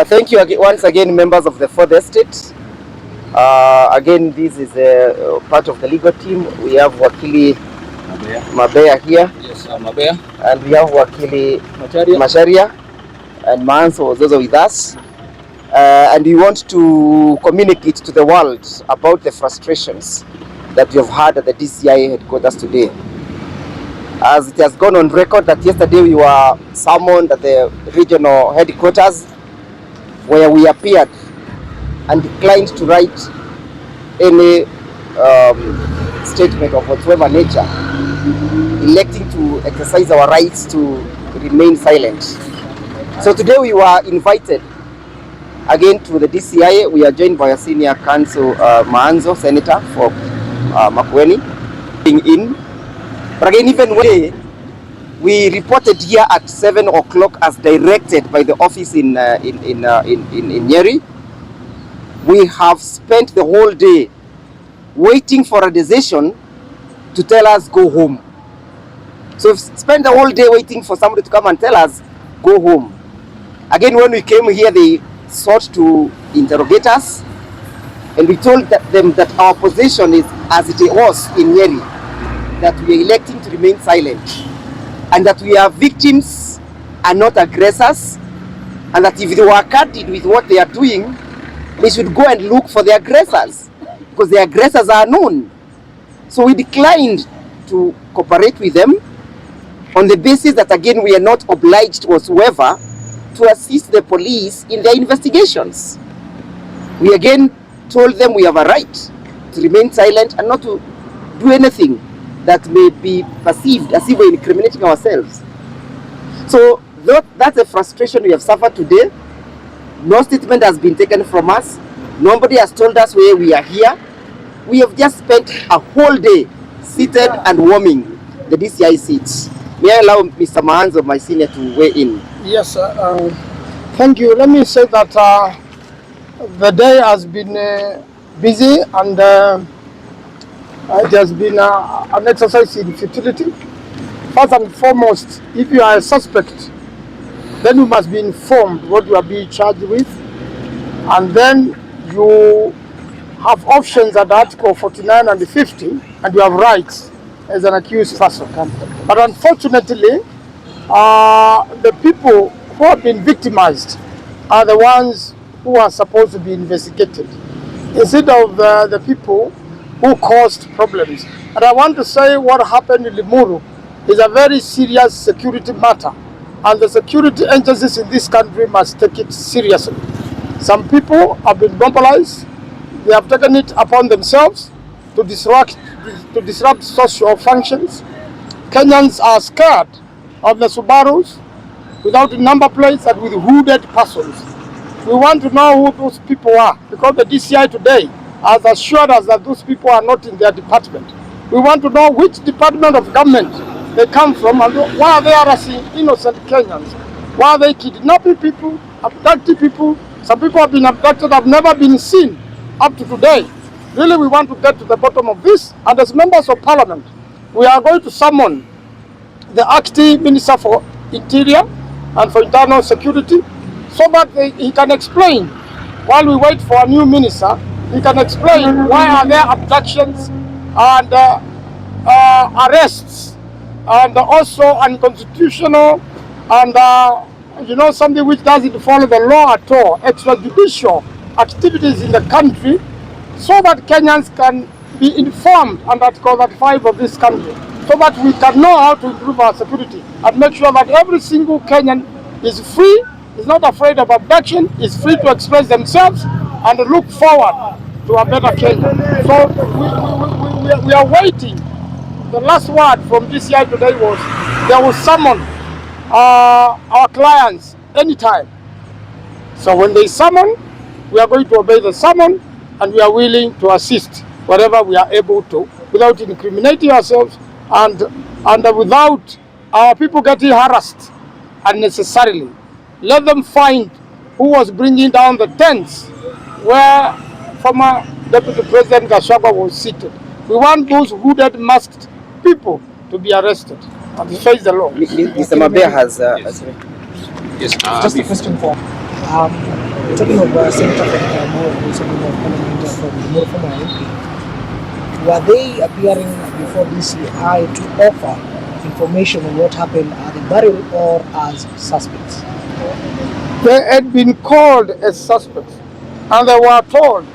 Thank you once again, members of the Fourth Estate. Again, this is part of the legal team. We have Wakili Mabea here. Yes, Mabea. And we have Wakili Masharia. And Manso was also with us. And we want to communicate to the world about the frustrations that we have had at the D.C.I headquarters today. As it has gone on record that yesterday we were summoned at the regional headquarters, where we appeared and declined to write any statement of whatsoever nature, electing to exercise our rights to remain silent. So today we were invited again to the D.C.I. We are joined by a senior counsel, Maanzo, Senator for Makueni, in. But again, even when we reported here at 7 o'clock as directed by the office in Nyeri, we have spent the whole day waiting for a decision to tell us go home. So we've spent the whole day waiting for somebody to come and tell us go home. Again, when we came here, they sought to interrogate us, and we told them that our position is as it was in Nyeri, that we are electing to remain silent, and that we are victims and not aggressors, and that if they were candid with what they are doing, they should go and look for the aggressors, because the aggressors are known. So we declined to cooperate with them on the basis that, again, we are not obliged whatsoever to assist the police in their investigations. We again told them we have a right to remain silent and not to do anything that may be perceived as if we're incriminating ourselves. So that's a frustration we have suffered today. No statement has been taken from us. Nobody has told us where we are here. We have just spent a whole day seated and warming the D.C.I seats. May I allow Mr. Mahanzo, my senior, to weigh in? Yes, thank you. Let me say that the day has been busy, and it has been an exercise in futility. First and foremost, if you are a suspect, then you must be informed what you are being charged with, and then you have options at Article 49 and 50, and you have rights as an accused person. But unfortunately, the people who have been victimized are the ones who are supposed to be investigated, instead of the people who caused problems. And I want to say what happened in Limuru is a very serious security matter, and the security agencies in this country must take it seriously. Some people have been mobilized. They have taken it upon themselves to disrupt social functions. Kenyans are scared of the Subarus without number plates and with hooded persons. We want to know who those people are, because the D.C.I today has assured us that those people are not in their department. We want to know which department of government they come from, and why are they harassing innocent Kenyans? Why are they kidnapping people, abducting people? Some people have been abducted, have never been seen up to today. Really, we want to get to the bottom of this, and as members of parliament, we are going to summon the acting Minister for Interior and for Internal Security, so that he can explain, while we wait for a new minister, he can explain why are there abductions and arrests, and also unconstitutional, and something which doesn't follow the law at all, extrajudicial activities in the country, so that Kenyans can be informed under Article 35 of this country, so that we can know how to improve our security and make sure that every single Kenyan is free, is not afraid of abduction, is free to express themselves and look forward to a better Kenya. So we are waiting. The last word from D.C.I today was they will summon our clients anytime. So when they summon, we are going to obey the summon, and we are willing to assist wherever we are able to, without incriminating ourselves and without our people getting harassed unnecessarily. Let them find who was bringing down the tents where former Deputy President Gachagua was seated. We want those hooded, masked people to be arrested and face the law. Mr. Mabea has... Yes, just a question for Talking of Senator from Karugo, also member of Parliament from the former MP, were they appearing before D.C.I to offer information on what happened at the burial or as suspects? They had been called as suspects, and they were told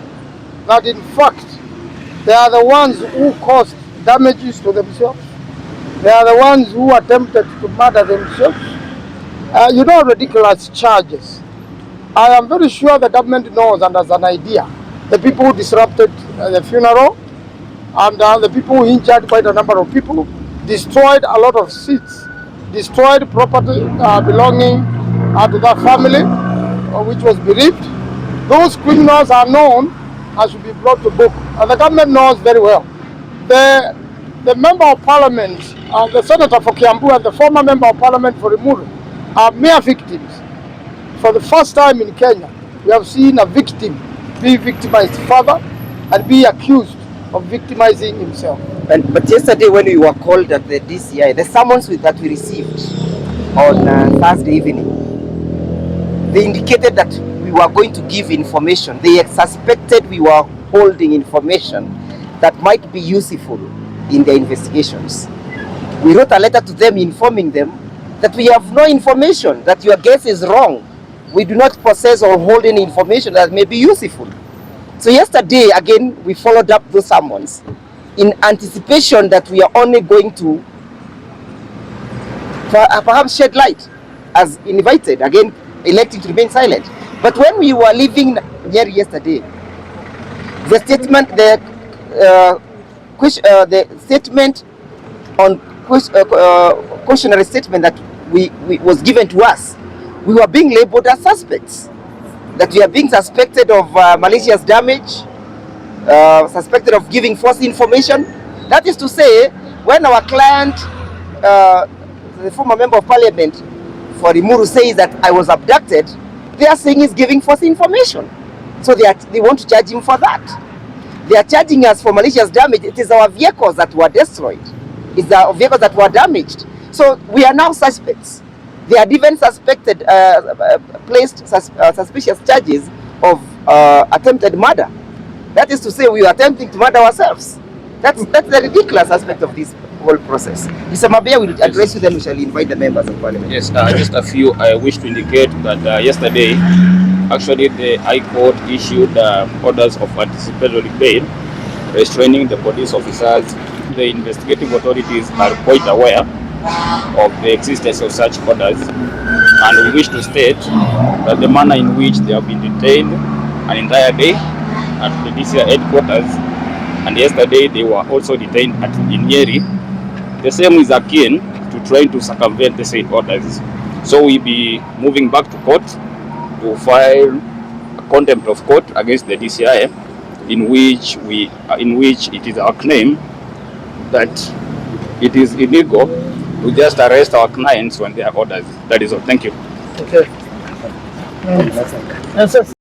that in fact they are the ones who caused damages to themselves. They are the ones who attempted to murder themselves. Ridiculous charges. I am very sure the government knows and has an idea. The people who disrupted the funeral and the people who injured quite a number of people, destroyed a lot of seats, destroyed property belonging to that family, which was bereaved. Those criminals are known and should be brought to book. And the government knows very well. The member of parliament, the senator for Kiambu and the former member of parliament for Rimuru are mere victims. For the first time in Kenya, we have seen a victim be victimized further and be accused of victimizing himself. But yesterday when we were called at the D.C.I, the summons that we received on Thursday evening, they indicated that we were going to give information. They suspected we were holding information that might be useful in their investigations. We wrote a letter to them informing them that we have no information, that your guess is wrong. We do not possess or hold any information that may be useful. So yesterday, again, we followed up those summons in anticipation that we are only going to perhaps shed light as invited, again, electing to remain silent. But when we were leaving Nyeri yesterday, the statement, the statement on cautionary statement that was given to us, we were being labeled as suspects, that we are being suspected of malicious damage, suspected of giving false information. That is to say, when our client, the former member of parliament for Rimuru, says that I was abducted, they are saying he's giving false information. So they want to charge him for that. They are charging us for malicious damage. It is our vehicles that were destroyed. It's our vehicles that were damaged. So we are now suspects. They are even suspected, placed suspicious charges of attempted murder. That is to say, we are attempting to murder ourselves. That's the ridiculous aspect of this whole process. Mr. Mabea will address you, then we shall invite the members of parliament. Yes, just a few. I wish to indicate that yesterday, actually, the High Court issued orders of anticipatory bail, restraining the police officers. The investigative authorities are quite aware of the existence of such orders, and we wish to state that the manner in which they have been detained an entire day at the D.C.I headquarters, and yesterday they were also detained in Nyeri, the same is akin to trying to circumvent the said orders. So we'll be moving back to court to file a contempt of court against the D.C.I, in which it is our claim that it is illegal to just arrest our clients when they have orders. That is all. Thank you. Okay.